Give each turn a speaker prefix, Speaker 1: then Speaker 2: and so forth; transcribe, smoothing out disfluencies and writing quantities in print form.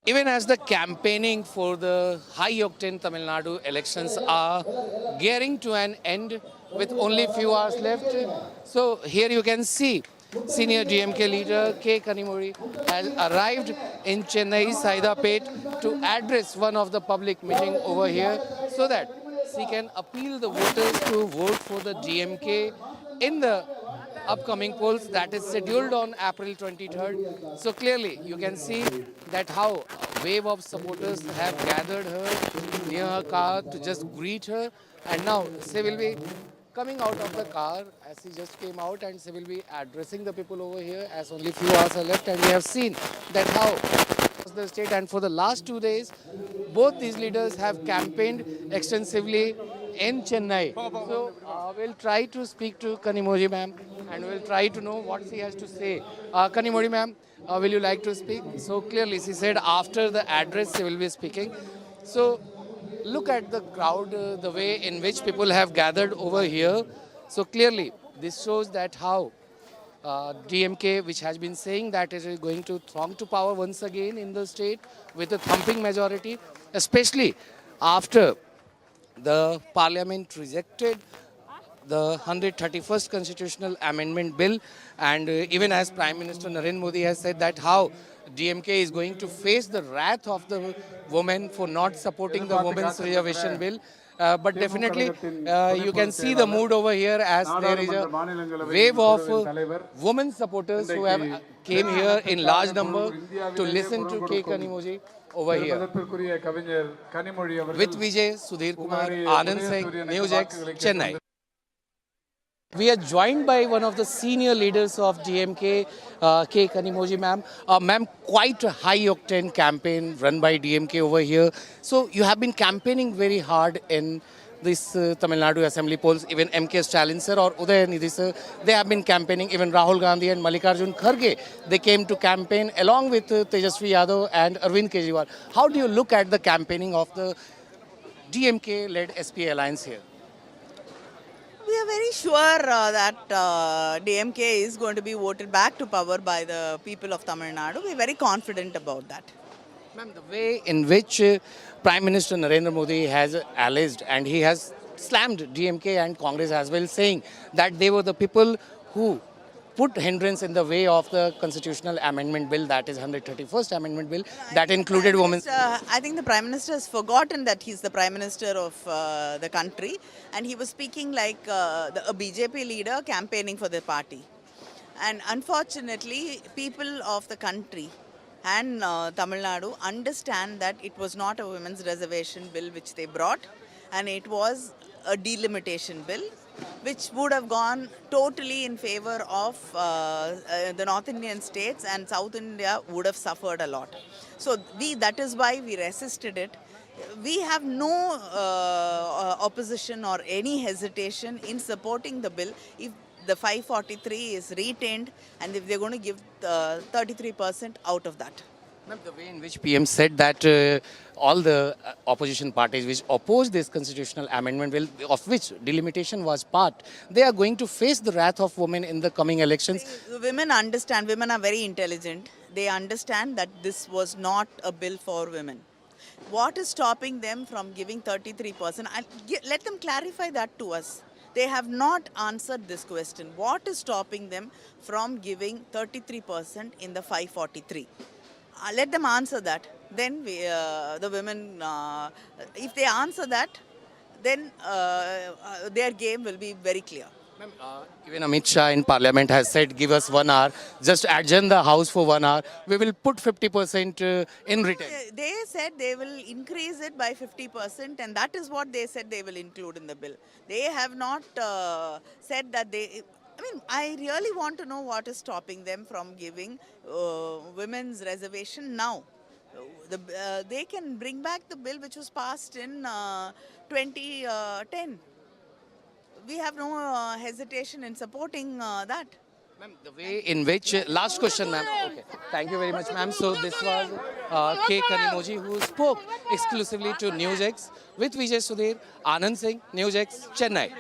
Speaker 1: Even as the campaigning for the high-octane Tamil Nadu elections are gearing to an end with only few hours left, so here you can see senior DMK leader K. Kanimuri has arrived in Chennai Saidapet to address one of the public meeting over here so that she can appeal the voters to vote for the DMK in the upcoming polls that is scheduled on April 23rd. So clearly you can see that how a wave of supporters have gathered her near her car to just greet her, and now she will be coming out of the car as she just came out, and she will be addressing the people over here as only few hours are left. And we have seen that how the state, and for the last 2 days both these leaders have campaigned extensively in Chennai. So we'll try to speak to Kanimuri ma'am and we'll try to know what she has to say. Kanimuri ma'am, will you like to speak? So clearly she said after the address she will be speaking. So look at the crowd, the way in which people have gathered over here. So clearly this shows that how DMK, which has been saying that it is going to throng to power once again in the state with a thumping majority, especially after the parliament rejected the 131st constitutional amendment bill, and even as Prime Minister Narendra Modi has said that how DMK is going to face the wrath of the women for not supporting the women's reservation bill. But definitely you can see the mood over here as there is a wave of women supporters who have came here in large number to listen to K. Kanimuri over here. With Vijay, Sudhir Kumar, Anand Singh, NewsX, Chennai. We are joined by one of the senior leaders of DMK, K. Kanimuri ma'am. Ma'am, quite a high-octane campaign run by DMK over here. So you have been campaigning very hard in this Tamil Nadu assembly polls. Even MK Stalin sir or Udayanithi sir, they have been campaigning. Even Rahul Gandhi and Mallikarjun Kharge, they came to campaign along with Tejasvi Yadav and Arvind Kejriwal. How do you look at the campaigning of the DMK-led SPA alliance here?
Speaker 2: We are very sure that DMK is going to be voted back to power by the people of Tamil Nadu. We are very confident about that.
Speaker 1: Ma'am, the way in which Prime Minister Narendra Modi has alleged, and he has slammed DMK and Congress as well, saying that they were the people who put hindrance in the way of the constitutional amendment bill, that is 131st amendment bill, that included women.
Speaker 2: I think the Prime Minister has forgotten that he's the Prime Minister of the country, and he was speaking like a BJP leader campaigning for the party. And unfortunately, people of the country and Tamil Nadu understand that it was not a women's reservation bill which they brought, and it was a delimitation bill which would have gone totally in favor of the North Indian states, and South India would have suffered a lot. So that is why we resisted it. We have no opposition or any hesitation in supporting the bill if the 543 is retained and if they're going to give 33% out of that.
Speaker 1: Ma'am, the way in which PM said that all the opposition parties which oppose this constitutional amendment bill, of which delimitation was part, they are going to face the wrath of women in the coming elections.
Speaker 2: Women understand, women are very intelligent. They understand that this was not a bill for women. What is stopping them from giving 33%? Let them clarify that to us. They have not answered this question. What is stopping them from giving 33% in the 543? Let them answer that. Then the women, if they answer that, then their game will be very clear.
Speaker 1: Even Amit Shah in Parliament has said, give us 1 hour, just adjourn the House for 1 hour. We will put 50% in return.
Speaker 2: They said they will increase it by 50%, and that is what they said they will include in the bill. They have not said that they... I mean, I really want to know what is stopping them from giving women's reservation now. They can bring back the bill which was passed in 2010. We have no hesitation in supporting that.
Speaker 1: Ma'am, the way in which... last question, ma'am. Okay. Thank you very much, ma'am. So this was K. Kanimuri, who spoke exclusively to NewsX with Vijay Sudhir, Anand Singh, NewsX, Chennai.